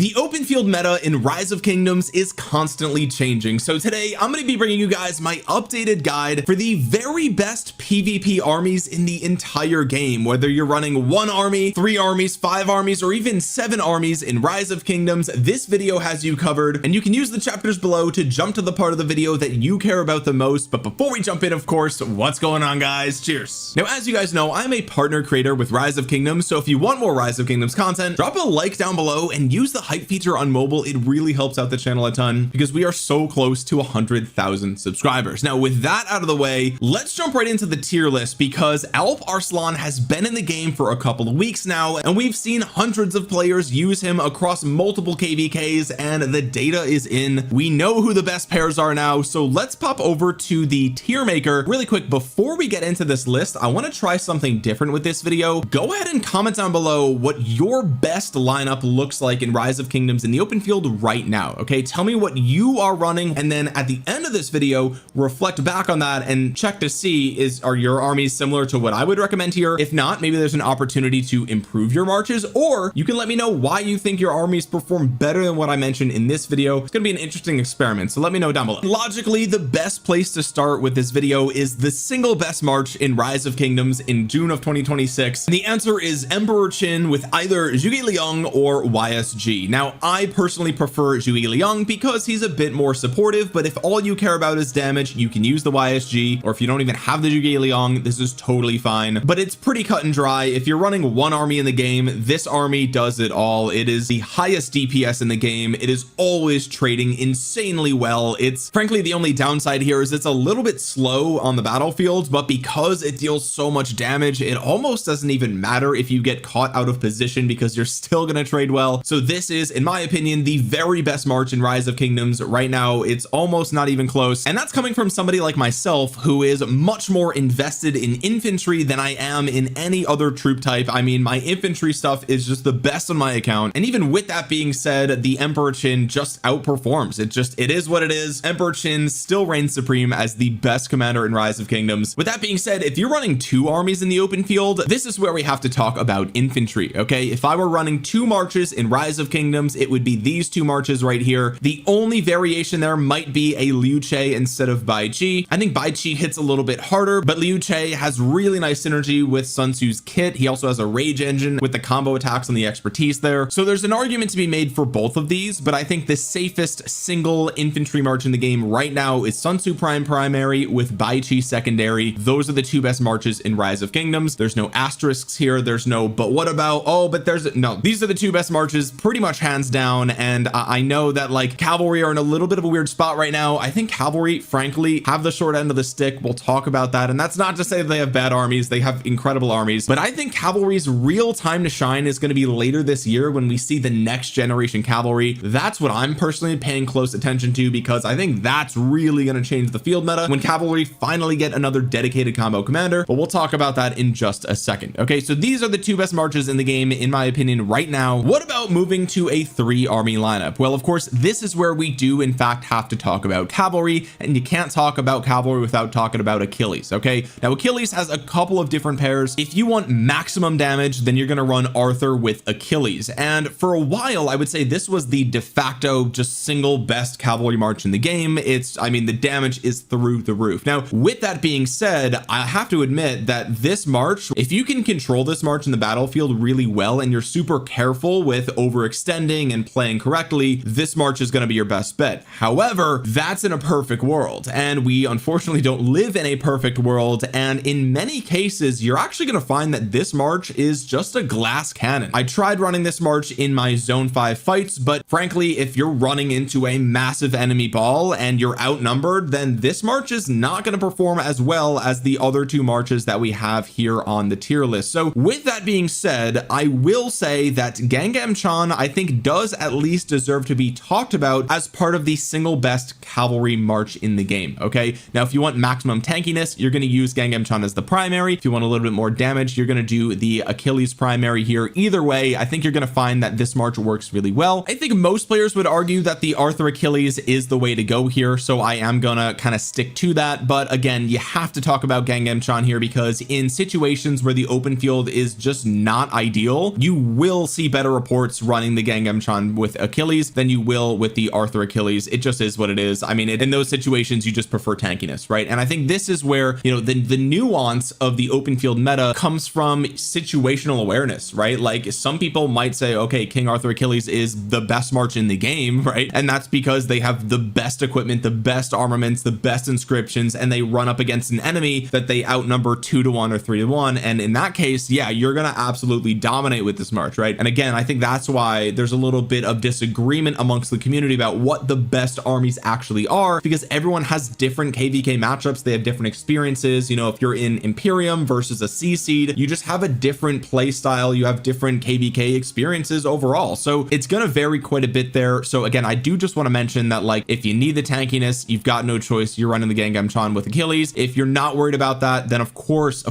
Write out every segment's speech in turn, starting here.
The open field meta in Rise of Kingdoms is constantly changing, so today I'm going to be bringing you guys my updated guide for the very best PvP armies in the entire game. Whether you're running 1 army, 3 armies, 5 armies, or even 7 armies in Rise of Kingdoms, this video has you covered, and you can use the chapters below to jump to the part of the video that you care about the most. But before we jump in, of course, what's going on, guys? Cheers. Now, as you guys know, I'm a partner creator with Rise of Kingdoms, so if you want more Rise of Kingdoms content, drop a like down below and use the hype feature on mobile. It really helps out the channel a ton because we are so close to 100,000 subscribers. Now, with that out of the way, let's jump right into the tier list, because Alp Arslan has been in the game for a couple of weeks now, and we've seen hundreds of players use him across multiple KvKs, and the data is in. We know who the best pairs are now, so let's pop over to the tier maker really quick. Before we get into this list, I want to try something different with this video. Go ahead and comment down below what your best lineup looks like in Rise of Kingdoms in the open field right now. Okay, tell me what you are running, and then at the end of this video, reflect back on that and check to see are your armies similar to what I would recommend here. If not, maybe there's an opportunity to improve your marches, or you can let me know why you think your armies perform better than what I mentioned in this video. It's gonna be an interesting experiment, so let me know down below. Logically, the best place to start with this video is the single best march in Rise of Kingdoms in June of 2026, and the answer is Emperor Qin with either Zhuge Liang or YSG. Now, I personally prefer Zhuge Liang because he's a bit more supportive, but if all you care about is damage, you can use the YSG, or if you don't even have the Zhuge Liang, this is totally fine. But it's pretty cut and dry. If you're running 1 army in the game, this army does it all. It is the highest DPS in the game. It is always trading insanely well. It's frankly the only downside here is it's a little bit slow on the battlefield, but because it deals so much damage, it almost doesn't even matter if you get caught out of position because you're still going to trade well. So this is, in my opinion, the very best march in Rise of Kingdoms right now. It's almost not even close, and that's coming from somebody like myself who is much more invested in infantry than I am in any other troop type. I mean, my infantry stuff is just the best on my account, and even with that being said, the Emperor Qin just outperforms. It is what it is. Emperor Qin still reigns supreme as the best commander in Rise of Kingdoms. With that being said, if you're running 2 armies in the open field, this is where we have to talk about infantry. Okay, if I were running 2 marches in Rise of Kingdoms, it would be these 2 marches right here. The only variation there might be a Liu Che instead of Bai Qi. I think Bai Qi hits a little bit harder, but Liu Che has really nice synergy with Sun Tzu's kit. He also has a rage engine with the combo attacks and the expertise there, so there's an argument to be made for both of these. But I think the safest single infantry march in the game right now is Tzu Prime primary with Bai Qi secondary. Those are the 2 best marches in Rise of Kingdoms. There's no asterisks here. There's no but what about, oh, but there's no, these are the 2 best marches pretty much hands down. And I know that like Cavalry are in a little bit of a weird spot right now. I think Cavalry frankly have the short end of the stick. We'll talk about that, and that's not to say they have bad armies. They have incredible armies, but I think Cavalry's real time to shine is going to be later this year when we see the next generation Cavalry. That's what I'm personally paying close attention to, because I think that's really going to change the field meta when Cavalry finally get another dedicated combo commander. But we'll talk about that in just a second. Okay, so these are the 2 best marches in the game in my opinion right now. What about moving to a 3 army lineup? Well, of course, this is where we do in fact have to talk about Cavalry, and you can't talk about Cavalry without talking about Achilles. Okay, now Achilles has a couple of different pairs. If you want maximum damage, then you're going to run Arthur with Achilles, and for a while I would say this was the de facto just single best cavalry march in the game. I mean, the damage is through the roof. Now, with that being said, I have to admit that this march, if you can control this march in the battlefield really well and you're super careful with overextending and playing correctly, this march is going to be your best bet. However, that's in a perfect world, and we unfortunately don't live in a perfect world, and in many cases you're actually going to find that this march is just a glass cannon. I tried running this march in my zone 5 fights, but frankly, if you're running into a massive enemy ball and you're outnumbered, then this march is not going to perform as well as the other 2 marches that we have here on the tier list. So with that being said, I will say that Gajah Mada I think does at least deserve to be talked about as part of the single best cavalry march in the game. Okay, now if you want maximum tankiness, you're going to use Gajah Mada as the primary. If you want a little bit more damage, you're going to do the Achilles primary here. Either way, I think you're going to find that this march works really well. I think most players would argue that the Arthur Achilles is the way to go here, so I am gonna kind of stick to that. But again, you have to talk about Gajah Mada here, because in situations where the open field is just not ideal, you will see better reports running the Gajah Chun with Achilles than you will with the Arthur Achilles. It just is what it is. I mean, in those situations, you just prefer tankiness, right? And I think this is where, you know, the nuance of the open field meta comes from situational awareness, right? Like some people might say, okay, King Arthur Achilles is the best march in the game, right? And that's because they have the best equipment, the best armaments, the best inscriptions, and they run up against an enemy that they outnumber 2-1 or 3-1. And in that case, yeah, you're going to absolutely dominate with this march, right? And again, I think that's why there's a little bit of disagreement amongst the community about what the best armies actually are, because everyone has different KvK matchups. They have different experiences. You know, if you're in Imperium versus a C seed, you just have a different play style. You have different KvK experiences overall. So it's going to vary quite a bit there. So again, I do just want to mention that, like, if you need the tankiness, you've got no choice. You're running the Gajah Mada with Achilles. If you're not worried about that, then of course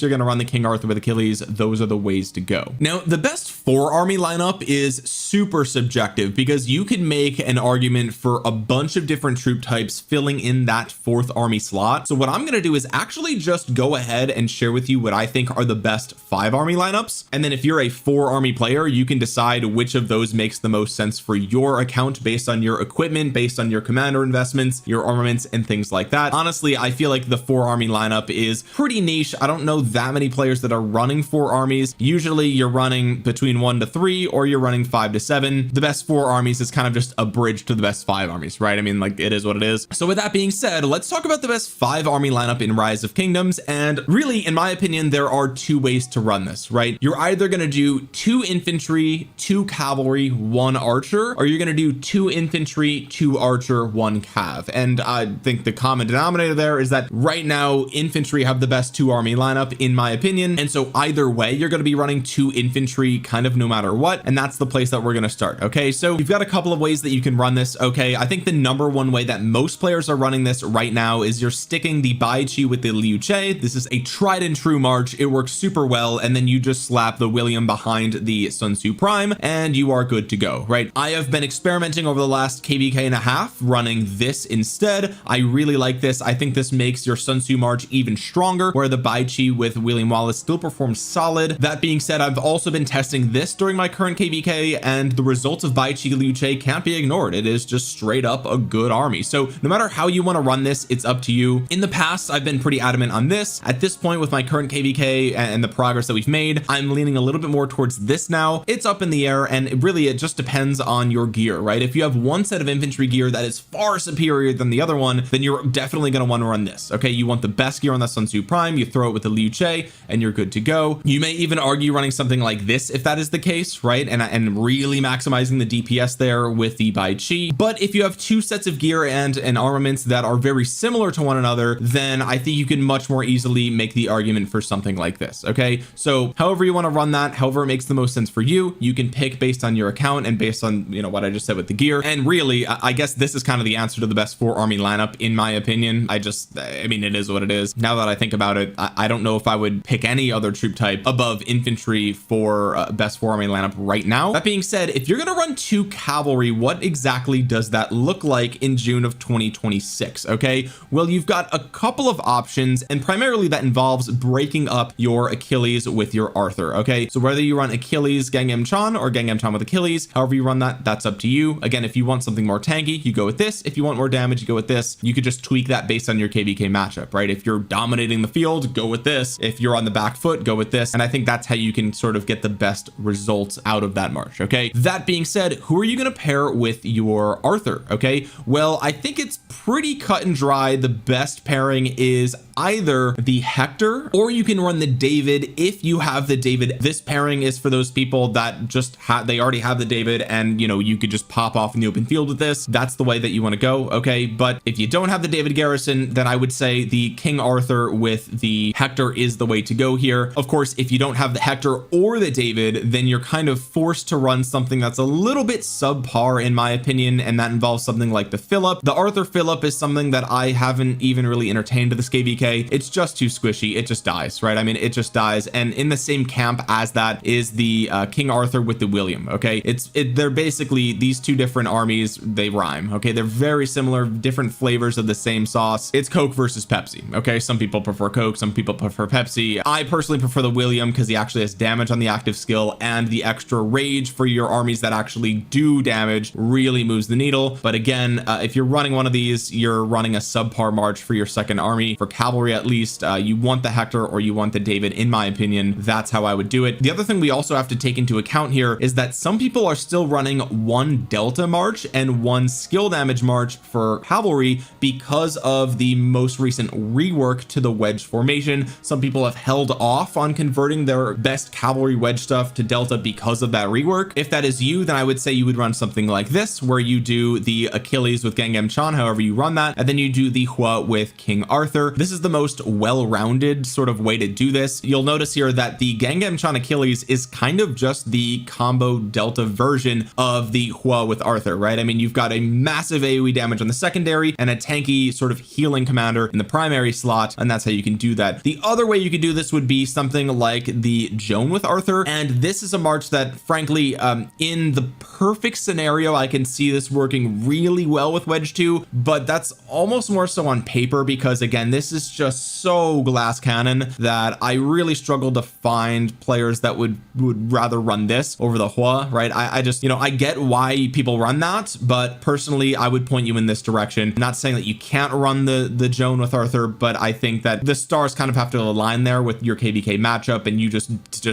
you're going to run the King Arthur with Achilles. Those are the ways to go. Now, the best 4 army lineup is super subjective because you can make an argument for a bunch of different troop types filling in that 4th army slot. So what I'm going to do is actually just go ahead and share with you what I think are the best 5 army lineups. And then if you're a 4 army player, you can decide which of those makes the most sense for your account based on your equipment, based on your commander investments, your armaments, and things like that. Honestly, I feel like the 4 army lineup is pretty niche. I don't know that many players that are running 4 armies. Usually you're running between 1 to 3 or you're running 5 to 7. The best 4 armies is kind of just a bridge to the best 5 armies, right? I mean, like, it is what it is. So with that being said, let's talk about the best 5 army lineup in Rise of Kingdoms. And really, in my opinion, there are 2 ways to run this, right? You're either going to do 2 infantry, 2 cavalry, 1 archer, or you're going to do 2 infantry, 2 archer, 1 cav. And I think the common denominator there is that right now infantry have the best 2 army lineup in my opinion. And so either way, you're going to be running 2 infantry kind of no matter what. And that's the place that we're going to start. Okay, so you've got a couple of ways that you can run this. Okay, I think the number one way that most players are running this right now is you're sticking the Bai Qi with the Liu Che. This is a tried and true march. It works super well. And then you just slap the William behind the Tzu Prime and you are good to go, right? I have been experimenting over the last KvK and a half running this instead. I really like this. I think this makes your Sun Tzu march even stronger, where the Bai Qi with William Wallace still performs solid. That being said, I've also been testing this during my current KvK, and the results of Bai Qi Liu Che can't be ignored. It is just straight up a good army. So no matter how you want to run this, it's up to you. In the past, I've been pretty adamant on this. At this point, with my current KvK and the progress that we've made, I'm leaning a little bit more towards this now. It's up in the air, and really it just depends on your gear, right? If you have one set of infantry gear that is far superior than the other one, then you're definitely going to want to run this. Okay, you want the best gear on the Tzu Prime, you throw it with the Liu Che and you're good to go. You may even argue running something like this if that is the case, right? And really maximizing the DPS there with the Bai Qi. But if you have 2 sets of gear and armaments that are very similar to one another, then I think you can much more easily make the argument for something like this. Okay, so however you want to run that, however it makes the most sense for you, you can pick based on your account and based on, you know, what I just said with the gear. And really, I guess this is kind of the answer to the best 4 army lineup in my opinion. I mean, it is what it is. Now that I think about it, I don't know if I would pick any other troop type above infantry for best 4 army lineup right now. That being said, if you're going to run 2 cavalry, what exactly does that look like in June of 2026? Okay, well, you've got a couple of options, and primarily that involves breaking up your Achilles with your Arthur. Okay, so whether you run Achilles Gajah Mada or Gajah Mada with Achilles, however you run that, that's up to you. Again, if you want something more tanky, you go with this. If you want more damage, you go with this. You could just tweak that based on your KvK matchup, right? If you're dominating the field, go with this. If you're on the back foot, go with this. And I think that's how you can sort of get the best results out of that march. Okay, that being said, who are you going to pair with your Arthur? Okay, well, I think it's pretty cut and dry. The best pairing is either the Hector or you can run the David if you have the David. This pairing is for those people that just they already have the David, and you know, you could just pop off in the open field with this. That's the way that you want to go. Okay, but if you don't have the David Garrison, then I would say the King Arthur with the Hector is the way to go here. Of course, if you don't have the Hector or the David, then you're kind of forced to run something that's a little bit subpar in my opinion, and that involves something like the Philip. The Arthur Philip is something that I haven't even really entertained to this KvK. It's just too squishy. It just dies, right? I mean, it just dies. And in the same camp as that is the King Arthur with the William. Okay, they're basically these 2 different armies. They rhyme. Okay, they're very similar, different flavors of the same sauce. It's Coke versus Pepsi. Okay, some people prefer Coke, some people prefer Pepsi. I personally prefer the William because he actually has damage on the active skill and the extra rage for your armies that actually do damage really moves the needle. But again, if you're running one of these, you're running a subpar march for your second army. For cavalry, at least, you want the Hector or you want the David, in my opinion. That's how I would do it. The other thing we also have to take into account here is that some people are still running one delta march and one skill damage march for cavalry because of the most recent rework to the wedge formation. Some people have held off on converting their best cavalry wedge stuff to delta because of that rework. If that is you, then I would say you would run something like this, where you do the Achilles with Gangam Chan, however you run that, and then you do the Hua with King Arthur. This is the most well-rounded sort of way to do this. You'll notice here that the Gangam Chan Achilles is kind of just the combo delta version of the Hua with Arthur, right? I mean, you've got a massive AoE damage on the secondary and a tanky sort of healing commander in the primary slot, and that's how you can do that. The other way you could do this would be something like the Joan with Arthur, and this is a march that frankly, in the perfect scenario, I can see this working really well with Wedge 2, but that's almost more so on paper, because again, this is just so glass cannon that I really struggle to find players that would rather run this over the Hua, right? I just, you know, I get why people run that, but personally I would point you in this direction. I'm not saying that you can't run the Joan with Arthur, but I think that the stars kind of have to align there with your KvK matchup, and you just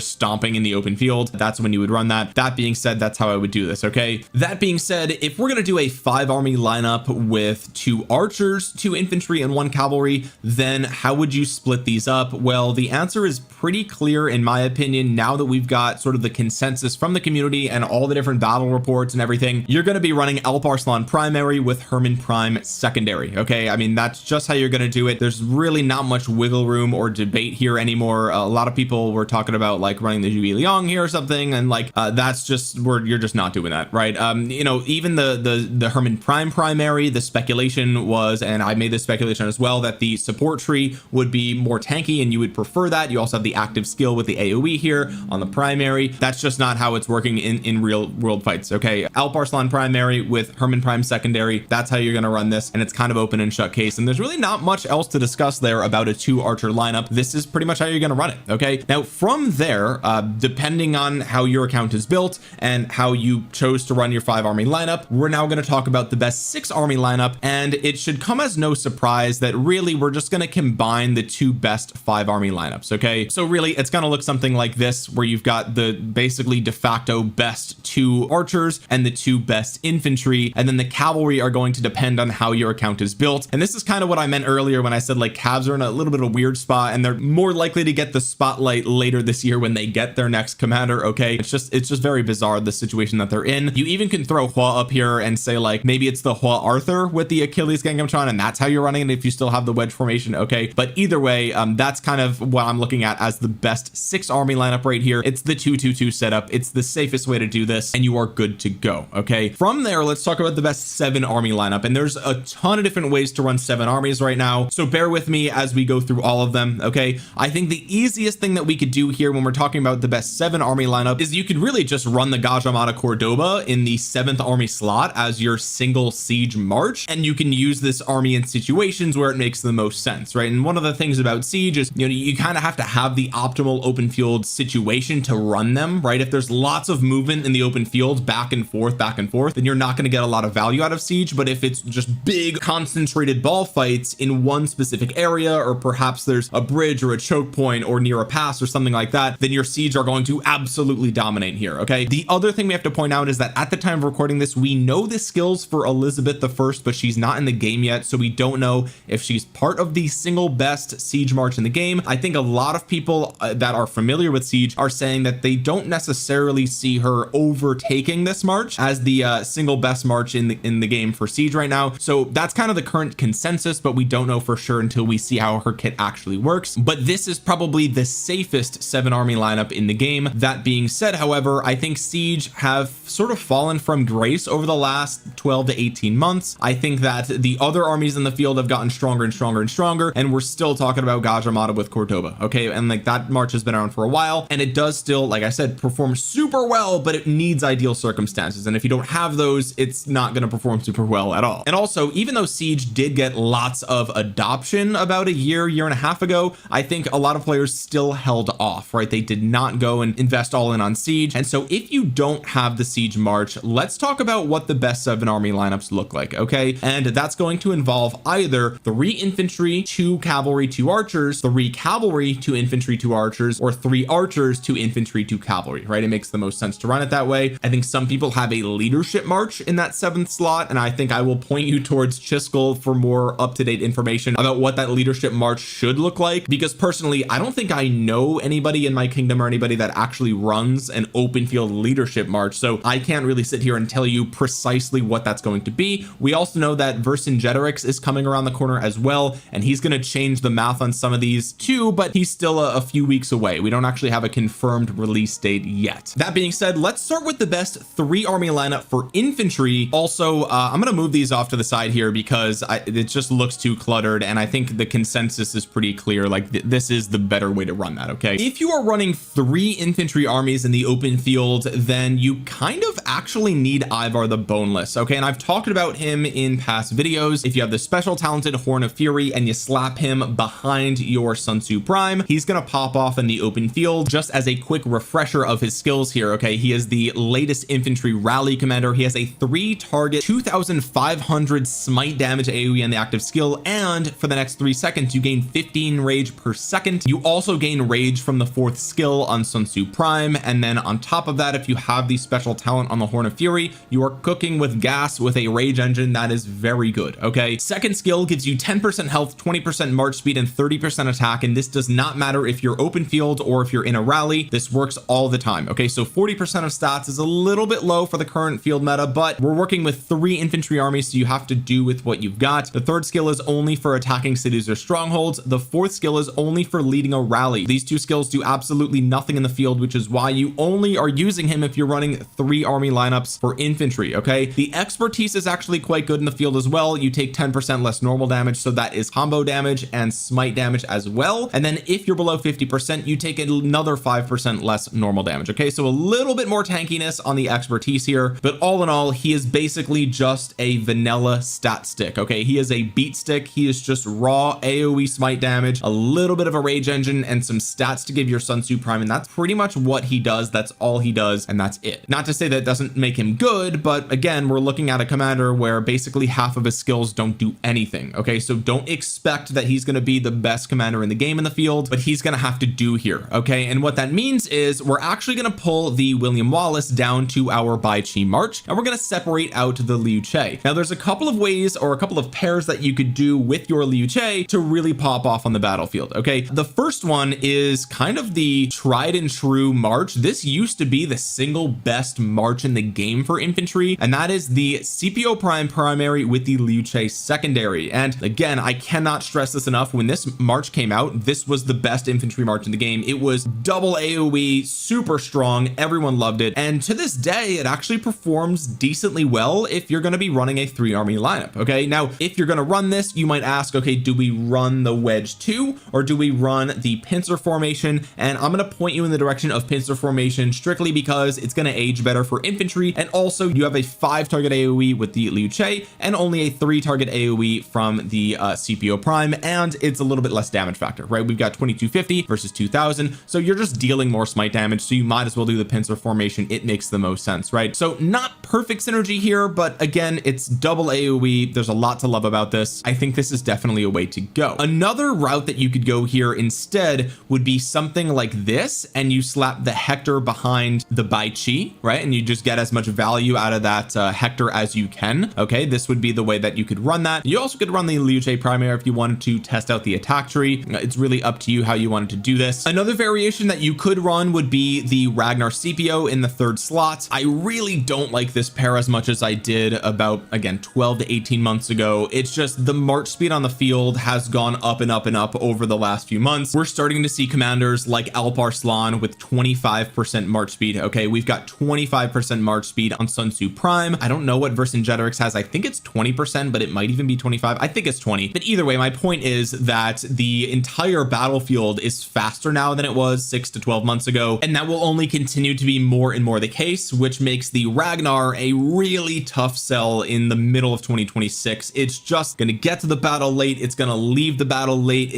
stomping in the open field. That's when you would run that. That being said, that's how I would do this. Okay, that being said, if we're going to do a 5 army lineup with 2 archers, 2 infantry, and 1 cavalry, then how would you split these up? Well, the answer is pretty clear in my opinion. Now that we've got sort of the consensus from the community and all the different battle reports and everything, you're going to be running Alp Arslan primary with Hermann Prime secondary. Okay, I mean, that's just how you're going to do it. There's really not much wiggle room or debate here anymore. A lot of people were talking about like running the Zhuge Liang here or something, and like that's just where you're just not doing that, right? You know, even the Hermann Prime primary, the speculation was, and I made this speculation as well, that the support tree would be more tanky and you would prefer that. You also have the active skill with the AoE here on the primary. That's just not how it's working in real world fights. Okay, Alp Arslan primary with Hermann Prime secondary, that's how you're going to run this, and it's kind of open and shut case, and there's really not much else to discuss there about a 2 archer lineup. This is pretty much how you're going to run it. Okay, now from there, depending on how your account is built and how you chose to run your 5 army lineup, we're now going to talk about the best 6 army lineup, and it should come as no surprise that really we're just going to combine the 2 best 5 army lineups. Okay, so really it's going to look something like this, where you've got the basically de facto best 2 archers and the 2 best infantry, and then the cavalry are going to depend on how your account is built. And this is kind of what I meant earlier when I said like Cavs are in a little bit of a weird spot, and they're more likely to get the spotlight later this year when they get their next commander. Okay, it's just very bizarre, the situation that they're in. You even can throw Hua up here and say like maybe it's the Hua Arthur with the Achilles Gangam Chan, and that's how you're running it if you still have the wedge formation. Okay, but either way, that's kind of what I'm looking at as the best 6 army lineup right here. It's the 2-2-2 setup. It's the safest way to do this, and you are good to go. Okay, from there, let's talk about the best 7 army lineup, and there's a ton of different ways to run 7 armies right now, so bear with me as we go through all of them. Okay, I think the easiest thing that we could do here when we're talking about the best 7 army lineup is you could really just run the Gajah Mada Cordoba in the 7th army slot as your single siege march, and you can use this army in situations where it makes the most sense, right? And one of the things about siege is, you know, you kind of have to have the optimal open field situation to run them, right? If there's lots of movement in the open field back and forth, then you're not going to get a lot of value out of siege. But if it's just big concentrated ball fights in one specific area, or perhaps there's a bridge or a choke point or near a pass or something like that, then your siege are going to absolutely dominate here. Okay, the other thing we have to point out is that at the time of recording this, we know the skills for Elizabeth I, but she's not in the game yet, so we don't know if she's part of the single best siege march in the game. I think a lot of people that are familiar with siege are saying that they don't necessarily see her overtaking this march as the single best march in the game for siege right now. So that's kind of the current consensus, but we don't know for sure until we see how her kit actually works. But this is probably the safest 7 army lineup in the game. That being said, however, I think siege have sort of fallen from grace over the last 12 to 18 months. I think that the other armies in the field have gotten stronger and stronger and stronger, and we're still talking about Gajah Mada with Cordoba. Okay, and like that march has been around for a while, and it does still, like I said, perform super well, but it needs ideal circumstances, and if you don't have those, it's not going to perform super well at all. And also, even though siege did get lots of adoption about a year and a half ago, I think a lot of players still held off, right? They did not go and invest all in on siege, and so if you you don't have the siege march, let's talk about what the best 7 army lineups look like. Okay, and that's going to involve either 3 infantry, 2 cavalry, 2 archers, 3 cavalry, 2 infantry, 2 archers, or 3 archers, 2 infantry, 2 cavalry, right? It makes the most sense to run it that way. I think some people have a leadership march in that 7th slot, and I think I will point you towards Chiskel for more up-to-date information about what that leadership march should look like, because personally I don't think I know anybody in my kingdom or anybody that actually runs an open field leadership march, so I can't really sit here and tell you precisely what that's going to be. We also know that Vercingetorix is coming around the corner as well, and he's going to change the math on some of these too, but he's still a few weeks away. We don't actually have a confirmed release date yet. That being said, let's start with the best 3 army lineup for infantry. Also, I'm going to move these off to the side here because it just looks too cluttered, and I think the consensus is pretty clear. Like this is the better way to run that. Okay, if you are running 3 infantry armies in the open field, then you kind of actually need Ivar the Boneless. Okay, and I've talked about him in past videos. If you have the special talented Horn of Fury and you slap him behind your Tzu Prime, he's gonna pop off in the open field. Just as a quick refresher of his skills here, okay, he is the latest infantry rally commander. He has a 3 target 2500 smite damage AoE on the active skill, and for the next 3 seconds you gain 15 rage per second. You also gain rage from the 4th skill on Tzu Prime, and then on top of that, if you have the special talent on the Horn of Fury, you are cooking with gas with a rage engine that is very good. Okay, 2nd skill gives you 10% health, 20% march speed, and 30% attack, and this does not matter if you're open field or if you're in a rally. This works all the time. Okay, so 40% of stats is a little bit low for the current field meta, but we're working with 3 infantry armies, so you have to do with what you've got. The 3rd skill is only for attacking cities or strongholds. The 4th skill is only for leading a rally. These 2 skills do absolutely nothing in the field, which is why you only are using him if you're running 3 army lineups for infantry. Okay, the expertise is actually quite good in the field as well. You take 10% less normal damage, so that is combo damage and smite damage as well, and then if you're below 50%, you take another 5% less normal damage. Okay, so a little bit more tankiness on the expertise here, but all in all, he is basically just a vanilla stat stick. Okay, he is a beat stick. He is just raw AoE smite damage, a little bit of a rage engine, and some stats to give your Tzu Prime, and that's pretty much what he does. That's all he does, and that's it. Not to say that it doesn't make him good, but again, we're looking at a commander where basically half of his skills don't do anything. Okay, so don't expect that he's going to be the best commander in the game in the field, but he's going to have to do here. Okay, and what that means is we're actually going to pull the William Wallace down to our Bai Qi march, and we're going to separate out the Liu Che. Now there's a couple of ways or a couple of pairs that you could do with your Liu Che to really pop off on the battlefield. Okay, the first one is kind of the tried and true march. This used to be the single best march in the game for infantry, and that is the CPO Prime primary with the Liu Che secondary. And again, I cannot stress this enough. When this march came out, this was the best infantry march in the game. It was double AoE, super strong, everyone loved it, and to this day it actually performs decently well if you're going to be running a 3 army lineup. Okay, now if you're going to run this, you might ask, okay, do we run the wedge 2 or do we run the pincer formation? And I'm going to point you in the direction of pincer formation strictly because it's going to age better for infantry, and also you have a 5 target AoE with the Liu Che and only a 3 target AoE from the CPO Prime, and it's a little bit less damage factor, right? We've got 2250 versus 2000, so you're just dealing more smite damage, so you might as well do the pincer formation. It makes the most sense, right? So not perfect synergy here, but again, it's double AoE. There's a lot to love about this. I think this is definitely a way to go. Another route that you could go here instead would be something like this, and you slap the Hector behind the Bai Qi, right? And you just get as much value out of that Hector as you can. Okay, this would be the way that you could run that. You also could run the Liu Che primary if you wanted to test out the attack tree. It's really up to you how you wanted to do this. Another variation that you could run would be the Ragnar CPO in the 3rd slot. I really don't like this pair as much as I did about, again, 12 to 18 months ago. It's just the march speed on the field has gone up and up and up over the last few months. We're starting to see commanders like Alp Arslan with 25% march speed. Okay, we've got 25% march speed on Tzu Prime. I don't know what Vercingetorix has. I think it's 20%, but it might even be 25. I think it's 20. But either way, my point is that the entire battlefield is faster now than it was 6 to 12 months ago, and that will only continue to be more and more the case, which makes the Ragnar a really tough sell in the middle of 2026. It's just going to get to the battle late. It's going to leave the battle late.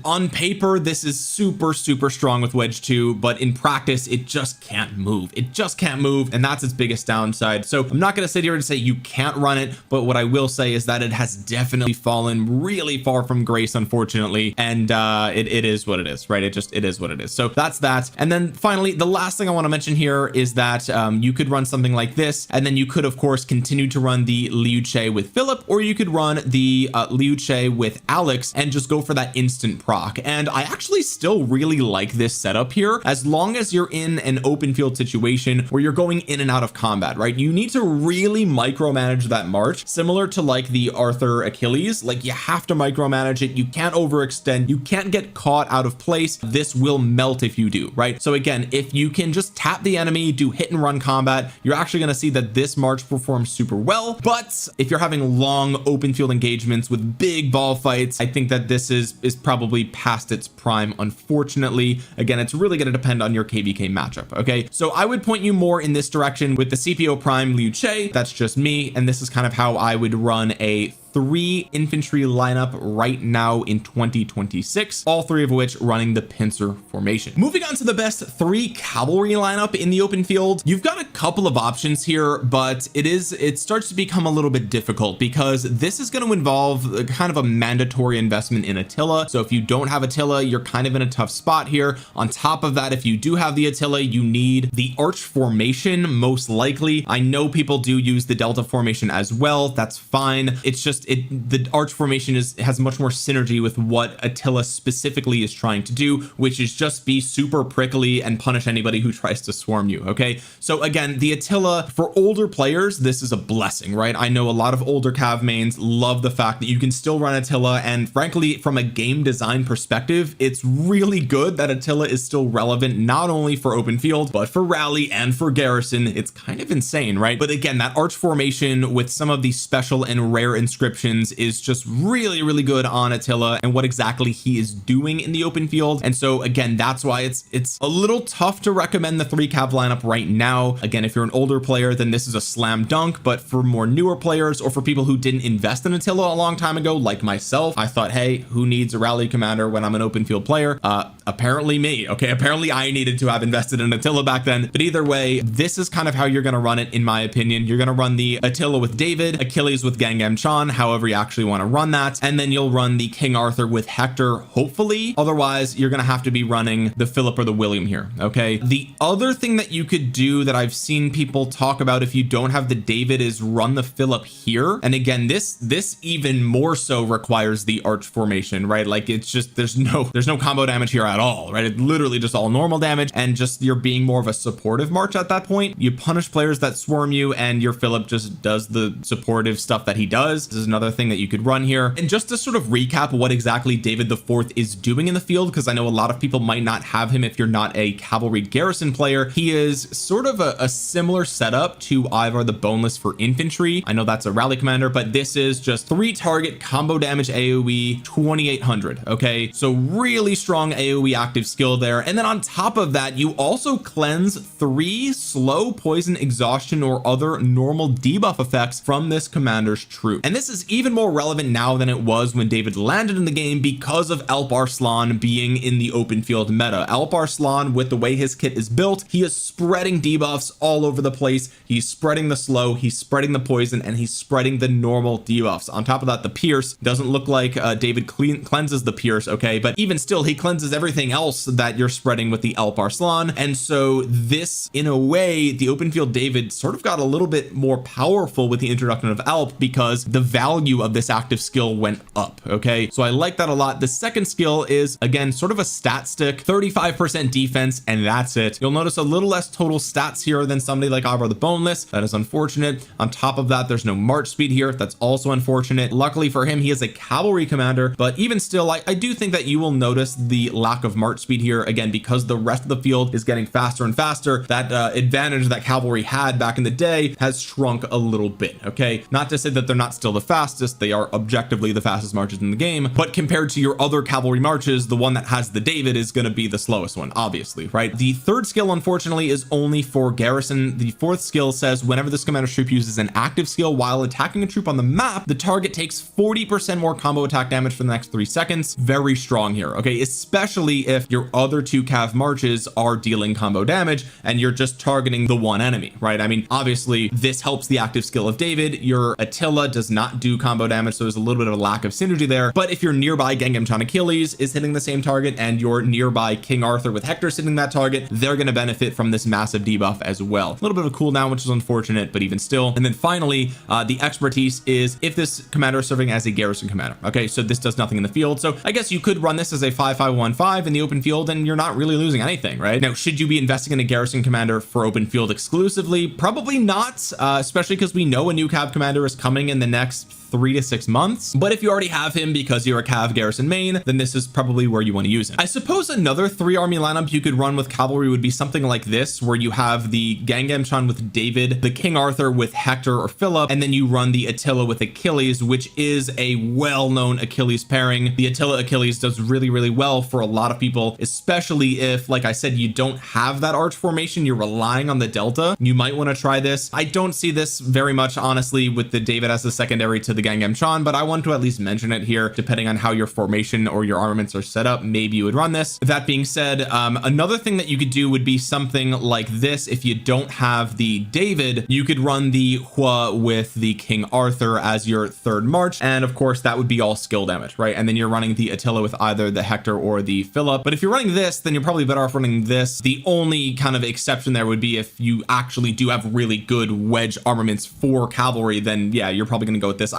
On paper, this is super strong with wedge 2, but in practice, it just can't move. It just can't move, and that's its biggest downside. So I'm not going to sit here and say you can't run it, but what I will say is that it has definitely fallen really far from grace, unfortunately, and it is what it is, right? It is what it is. So that's that. And then finally, the last thing I want to mention here is that you could run something like this, and then you could of course continue to run the Liu Che with Philip, or you could run the Liu Che with Alex and just go for that instant proc. And I actually still really like this setup here, as long as you're in an open field situation where you're going in and out of combat, right? You need to really micromanage that march, similar to like the Arthur Achilles. Like, you have to micromanage it. You can't overextend. You can't get caught out of place. This will melt if you do, right? So again, if you can just tap the enemy, do hit and run combat, you're actually going to see that this march performs super well. But if you're having long open field engagements with big ball fights, I think that this is probably past its prime, unfortunately. Again, it's really going to depend on your KvK matchup. Okay, so I would point you more in this direction with the CPO Prime Liu Che. That's just me, and this is kind of how I would run a 3 infantry lineup right now in 2026, all 3 of which running the pincer formation. Moving on to the best 3 cavalry lineup in the open field, you've got a couple of options here, but it starts to become a little bit difficult because this is going to involve kind of a mandatory investment in Attila. So if you don't have Attila, you're kind of in a tough spot here. On top of that, if you do have the Attila, you need the arch formation most likely. I know people do use the delta formation as well. That's fine. It's just the arch formation has much more synergy with what Attila specifically is trying to do, which is just be super prickly and punish anybody who tries to swarm you. Okay, so again, the Attila for older players, this is a blessing, right? I know a lot of older cav mains love the fact that you can still run Attila, and frankly, from a game design perspective, it's really good that Attila is still relevant, not only for open field but for rally and for garrison. It's kind of insane, right? But again, that arch formation with some of these special and rare inscriptions is just really good on Attila and what exactly he is doing in the open field. And so again, that's why it's a little tough to recommend the 3 cav lineup right now. Again, if you're an older player, then this is a slam dunk, but for more newer players or for people who didn't invest in Attila a long time ago, like myself, I thought, hey, who needs a rally commander when I'm an open field player? Apparently me. Okay, apparently I needed to have invested in Attila back then. But either way, this is kind of how you're going to run it, in my opinion. You're going to run the Attila with David, Achilles with Gangam Chan, however you actually want to run that, and then you'll run the King Arthur with Hector, hopefully. Otherwise, you're going to have to be running the Philip or the William here. Okay, the other thing that you could do that I've seen people talk about if you don't have the David is run the Philip here. And again, this even more so requires the arch formation, right? Like, it's just there's no combo damage here at all, right? It's literally just all normal damage, and just you're being more of a supportive march at that point. You punish players that swarm you, and your Philip just does the supportive stuff that he does. This is another thing that you could run here. And just to sort of recap what exactly David IV is doing in the field, because I know a lot of people might not have him if you're not a cavalry garrison player, he is sort of a similar setup to Ivar the Boneless for infantry. I know that's a rally commander, but this is just 3 target combo damage AoE 2800. Okay, so really strong AoE active skill there. And then on top of that, you also cleanse 3 slow, poison, exhaustion, or other normal debuff effects from this commander's troop. And this is even more relevant now than it was when David landed in the game because of Alp Arslan being in the open field meta. Alp Arslan, with the way his kit is built, he is spreading debuffs all over the place. He's spreading the slow, he's spreading the poison, and he's spreading the normal debuffs. On top of that, the pierce doesn't look like David cleanses the pierce, okay, but even still, he cleanses everything else that you're spreading with the Alp Arslan. And so this, in a way, the open field David sort of got a little bit more powerful with the introduction of Alp because the value of this active skill went up. Okay, so I like that a lot. The second skill is, again, sort of a stat stick, 35% defense, and that's it. You'll notice a little less total stats here than somebody like Ivar the Boneless. That is unfortunate. On top of that, there's no march speed here. That's also unfortunate. Luckily for him, he is a cavalry commander, but even still, I do think that you will notice the lack of march speed here, again, because the rest of the field is getting faster and faster. That advantage that cavalry had back in the day has shrunk a little bit. Okay, not to say that they're not still the fastest. They are objectively the fastest marches in the game, but compared to your other cavalry marches, the one that has the David is going to be the slowest one, obviously, right? The third skill, unfortunately, is only for garrison. The fourth skill says whenever this commander's troop uses an active skill while attacking a troop on the map, the target takes 40% more combo attack damage for the next 3 seconds. Very strong here, okay? Especially if your other 2 cav marches are dealing combo damage and you're just targeting the one enemy, right? I mean, obviously this helps the active skill of David. Your Attila does not do combo damage, so there's a little bit of a lack of synergy there. But if your nearby Gajah Mada Achilles is hitting the same target and your nearby King Arthur with Hector hitting that target, they're going to benefit from this massive debuff as well. A little bit of a cooldown, which is unfortunate, but even still. And then finally, the expertise is if this commander is serving as a garrison commander. Okay, so this does nothing in the field. So I guess you could run this as a 5-5-1-5 in the open field and you're not really losing anything, right? Now, should you be investing in a garrison commander for open field exclusively? Probably not, especially because we know a new cav commander is coming in the next 3 to 6 months. But if you already have him because you're a cav garrison main, then this is probably where you want to use him. I suppose another 3 army lineup you could run with cavalry would be something like this, where you have the Gajah Mada with David, the King Arthur with Hector or Philip, and then you run the Attila with Achilles, which is a well-known Achilles pairing. The Attila Achilles does really, really well for a lot of people, especially if, like I said, you don't have that arch formation, you're relying on the delta. You might want to try this. I don't see this very much, honestly, with the David as the secondary to the Gajah Mada, but I want to at least mention it here. Depending on how your formation or your armaments are set up, maybe you would run this. That being said, another thing that you could do would be something like this. If you don't have the David, you could run the Hua with the King Arthur as your third march, and of course that would be all skill damage, right? And then you're running the Attila with either the Hector or the Philip. But if you're running this, then you're probably better off running this. The only kind of exception there would be if you actually do have really good wedge armaments for cavalry, then yeah, you're probably going to go with this.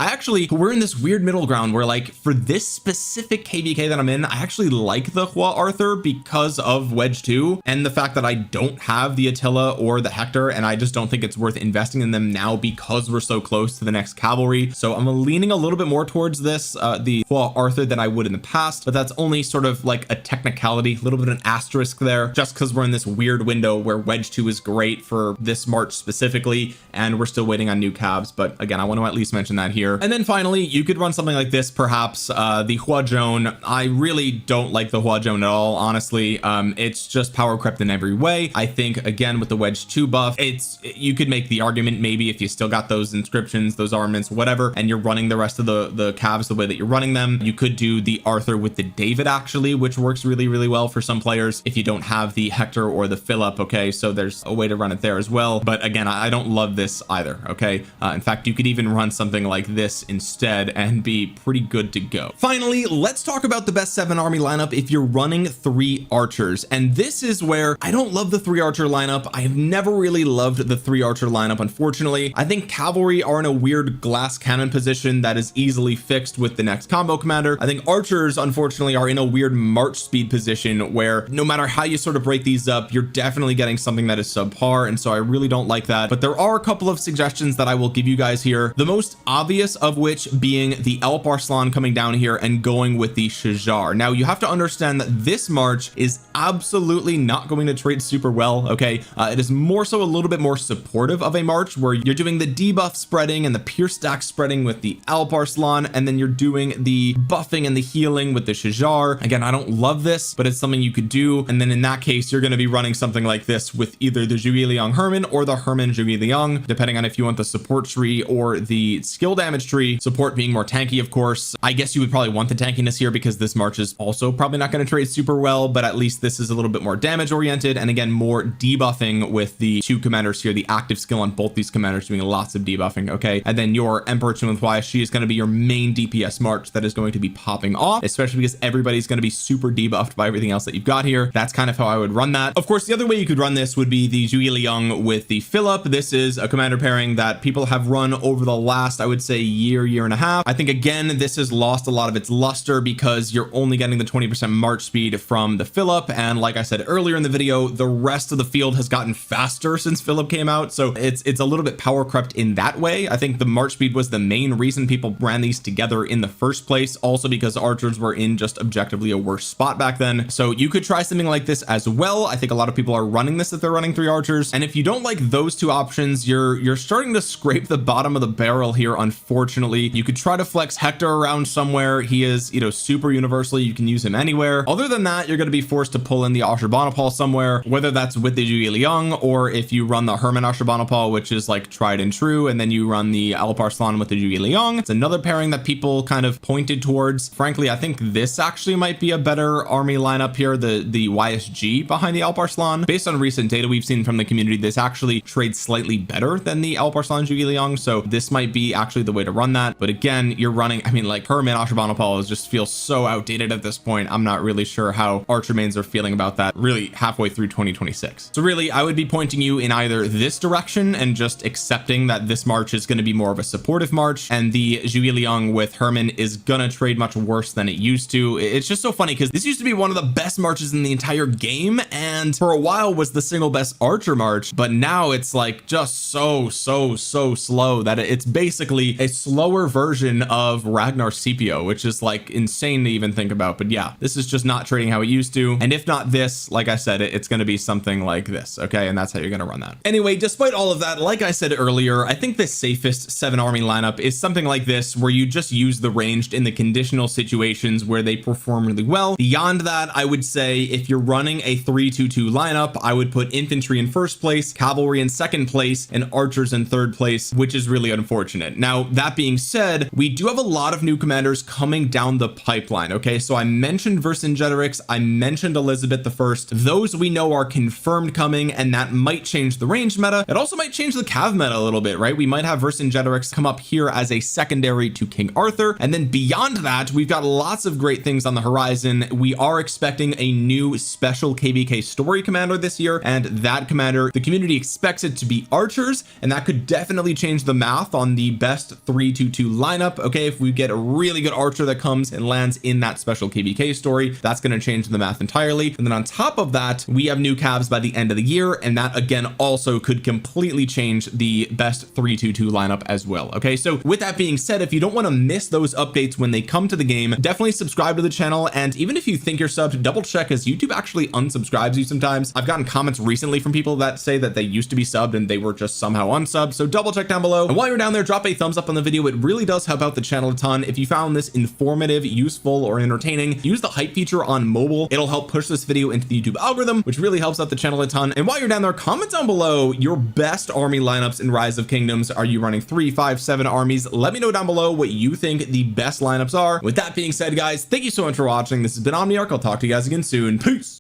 We're in this weird middle ground where, like, for this specific KvK that I'm in, I actually like the Hua Arthur because of wedge 2 and the fact that I don't have the Attila or the Hector, and I just don't think it's worth investing in them now because we're so close to the next cavalry. So I'm leaning a little bit more towards this, the Hua Arthur, than I would in the past, but that's only sort of like a technicality, a little bit of an asterisk there, just because we're in this weird window where wedge 2 is great for this march specifically, and we're still waiting on new cabs. But again, I want to at least mention that here. And then finally, you could run something like this, perhaps, the Huazhong. I really don't like the Huazhong at all, honestly. It's just power crept in every way. I think, again, with the wedge 2 buff, you could make the argument, maybe if you still got those inscriptions, those armaments, whatever, and you're running the rest of the calves the way that you're running them, you could do the Arthur with the David, actually, which works really, really well for some players if you don't have the Hector or the Philip. Okay, so there's a way to run it there as well. But again, I don't love this either. Okay, in fact, you could even run something like this instead and be pretty good to go. Finally, let's talk about the best 7 army lineup if you're running 3 archers. And this is where I don't love the 3 archer lineup. I have never really loved the 3 archer lineup, unfortunately. I think cavalry are in a weird glass cannon position that is easily fixed with the next combo commander. I think archers, unfortunately, are in a weird march speed position where no matter how you sort of break these up, you're definitely getting something that is subpar, and so I really don't like that. But there are a couple of suggestions that I will give you guys here, the most obvious of which being the Alp Arslan coming down here and going with the Shajar. Now, you have to understand that this march is absolutely not going to trade super well. Okay, it is more so a little bit more supportive of a march where you're doing the debuff spreading and the pure stack spreading with the Alp Arslan, and then you're doing the buffing and the healing with the Shajar. Again, I don't love this, but it's something you could do. And then in that case, you're going to be running something like this with either the Zhuge Liang Hermann or the Hermann Zhuge Liang, depending on if you want the support tree or the skill damage tree. Support being more tanky, of course. I guess you would probably want the tankiness here because this march is also probably not going to trade super well, but at least this is a little bit more damage oriented, and again, more debuffing with the 2 commanders here, the active skill on both these commanders doing lots of debuffing. Okay, and then your Emperor Qin with Bai Qi is going to be your main DPS march that is going to be popping off, especially because everybody's going to be super debuffed by everything else that you've got here. That's kind of how I would run that. Of course, the other way you could run this would be the Zhuge Liang with the Philip. This is a commander pairing that people have run over the last, I would say, year and a half. I think, again, this has lost a lot of its luster because you're only getting the 20% march speed from the Philip, and like I said earlier in the video, the rest of the field has gotten faster since Philip came out, so it's a little bit power crept in that way. I think the march speed was the main reason people ran these together in the first place, also because archers were in just objectively a worse spot back then. So you could try something like this as well. I think a lot of people are running this if they're running 3 archers, and if you don't like those 2 options, you're starting to scrape the bottom of the barrel here on unfortunately. You could try to flex Hector around somewhere. He is, you know, super universally, you can use him anywhere. Other than that, you're going to be forced to pull in the Ashurbanipal somewhere, whether that's with the Zhuge Liang, or if you run the Hermann Ashurbanipal, which is like tried and true, and then you run the Alp Arslan with the Zhuge Liang. It's another pairing that people kind of pointed towards. Frankly, I think this actually might be a better army lineup here, the YSG behind the Alp Arslan. Based on recent data we've seen from the community, this actually trades slightly better than the Alp Arslan Zhuge Liang, so this might be actually the way to run that. But again, you're running, I mean, like Hermann Ashurbanipal just feels so outdated at this point. I'm not really sure how archer mains are feeling about that really halfway through 2026. So really, I would be pointing you in either this direction and just accepting that this March is going to be more of a supportive March, and the Zhuge Liang with Hermann is gonna trade much worse than it used to. It's just so funny because this used to be one of the best marches in the entire game, and for a while was the single best archer march, but now it's like just so slow that it's basically a slower version of Ragnar Scipio, which is like insane to even think about. But yeah, this is just not trading how it used to, and if not this, like I said, it's going to be something like this. Okay, and that's how you're going to run that. Anyway, despite all of that, like I said earlier, I think the safest 7 army lineup is something like this, where you just use the ranged in the conditional situations where they perform really well. Beyond that, I would say if you're running a 3-2-2 lineup, I would put infantry in first place, cavalry in second place, and archers in third place, which is really unfortunate. Now, that being said, we do have a lot of new commanders coming down the pipeline. Okay, so I mentioned Vercingetorix, I mentioned Elizabeth I. Those we know are confirmed coming, and that might change the range meta. It also might change the cav meta a little bit, right? We might have Vercingetorix come up here as a secondary to King Arthur, and then beyond that, we've got lots of great things on the horizon. We are expecting a new special KvK story commander this year, and that commander, the community expects it to be archers, and that could definitely change the math on the best 3-2-2 lineup. Okay, if we get a really good archer that comes and lands in that special KvK story, that's going to change the math entirely. And then on top of that, we have new calves by the end of the year, and that again also could completely change the best 3-2-2 lineup as well. Okay, so with that being said, if you don't want to miss those updates when they come to the game, definitely subscribe to the channel, and even if you think you're subbed, double check, as YouTube actually unsubscribes you sometimes. I've gotten comments recently from people that say that they used to be subbed and they were just somehow unsubbed, so double check down below. And while you're down there, drop a thumbs up on the video. It really does help out the channel a ton. If you found this informative, useful, or entertaining, use the hype feature on mobile. It'll help push this video into the YouTube algorithm, which really helps out the channel a ton. And while you're down there, comment down below your best army lineups in Rise of Kingdoms. Are you running 3, 5, 7 armies? Let me know down below what you think the best lineups are. With that being said, guys, thank you so much for watching. This has been Omniarch. I'll talk to you guys again soon. Peace.